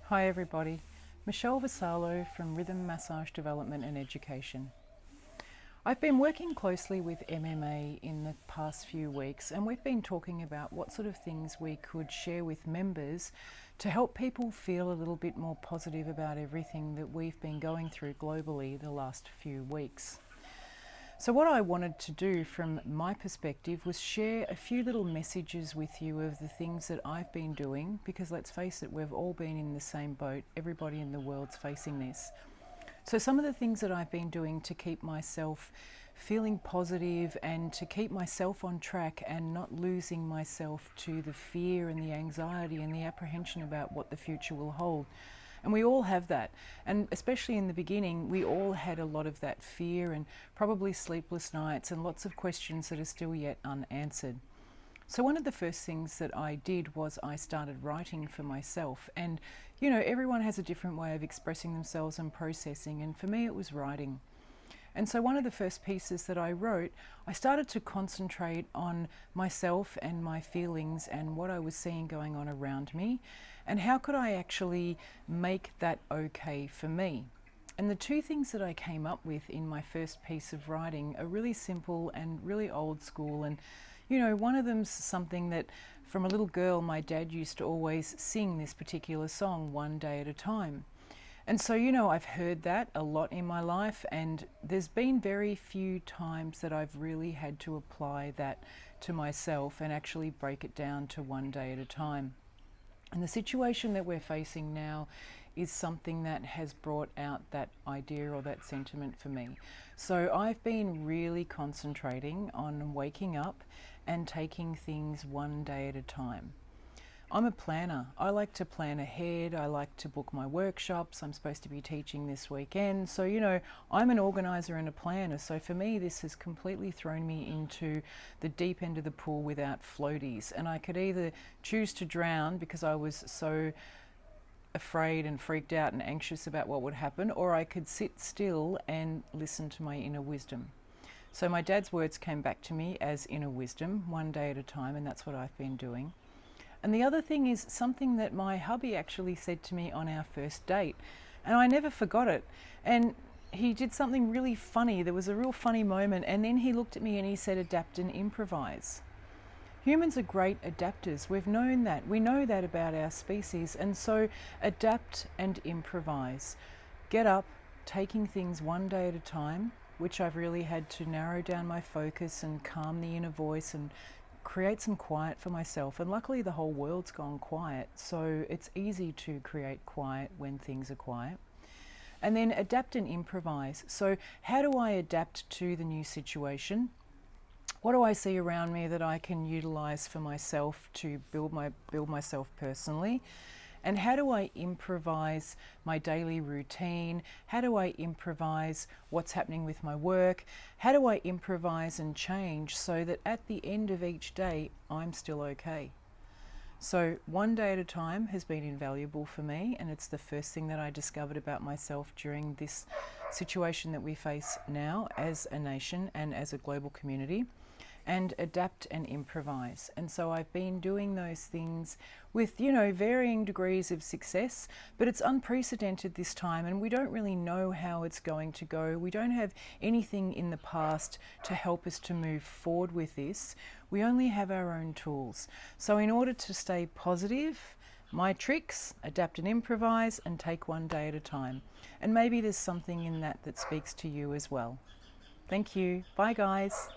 Hi everybody, Michelle Vassallo from Rhythm Massage Development and Education. I've been working closely with MMA in the past few weeks, and we've been talking about what sort of things we could share with members to help people feel a little bit more positive about everything that we've been going through globally the last few weeks. So what I wanted to do from my perspective was share a few little messages with you of the things that I've been doing, because let's face it, we've all been in the same boat. Everybody in the world's facing this. So some of the things that I've been doing to keep myself feeling positive and to keep myself on track and not losing myself to the fear and the anxiety and the apprehension about what the future will hold. And we all have that, and especially in the beginning we all had a lot of that fear and probably sleepless nights and lots of questions that are still yet unanswered. So one of the first things that I did was I started writing for myself, and you know, everyone has a different way of expressing themselves and processing, and for me it was writing. And so one of the first pieces that I wrote, I started to concentrate on myself and my feelings and what I was seeing going on around me, and how could I actually make that okay for me. And the two things that I came up with in my first piece of writing are really simple and really old school. And you know, one of them's something that from a little girl my dad used to always sing, this particular song, One Day at a Time. And so, you know, I've heard that a lot in my life, and there's been very few times that I've really had to apply that to myself and actually break it down to one day at a time. And the situation that we're facing now is something that has brought out that idea or that sentiment for me. So I've been really concentrating on waking up and taking things one day at a time. I'm a planner. I like to plan ahead. I like to book my workshops. I'm supposed to be teaching this weekend. So, you know, I'm an organizer and a planner. So for me, this has completely thrown me into the deep end of the pool without floaties. And I could either choose to drown because I was so afraid and freaked out and anxious about what would happen, or I could sit still and listen to my inner wisdom. So my dad's words came back to me as inner wisdom, one day at a time, and that's what I've been doing. And the other thing is something that my hubby actually said to me on our first date, and I never forgot it. And he did something really funny. There was a real funny moment, and then he looked at me and he said, adapt and improvise. Humans are great adapters. We've known that. We know that about our species. And so adapt and improvise. Get up, taking things one day at a time, which I've really had to narrow down my focus and calm the inner voice and create some quiet for myself. And luckily the whole world's gone quiet, so it's easy to create quiet when things are quiet. And then adapt and improvise. So how do I adapt to the new situation? What do I see around me that I can utilize for myself to build myself personally? And how do I improvise my daily routine? How do I improvise what's happening with my work? How do I improvise and change so that at the end of each day, I'm still okay? So one day at a time has been invaluable for me, and it's the first thing that I discovered about myself during this situation that we face now as a nation and as a global community. And adapt and improvise. And so I've been doing those things with, you know, varying degrees of success, but it's unprecedented this time, and we don't really know how it's going to go. We don't have anything in the past to help us to move forward with this. We only have our own tools. So in order to stay positive, my tricks, adapt and improvise, and take one day at a time. And maybe there's something in that that speaks to you as well. Thank you. Bye guys.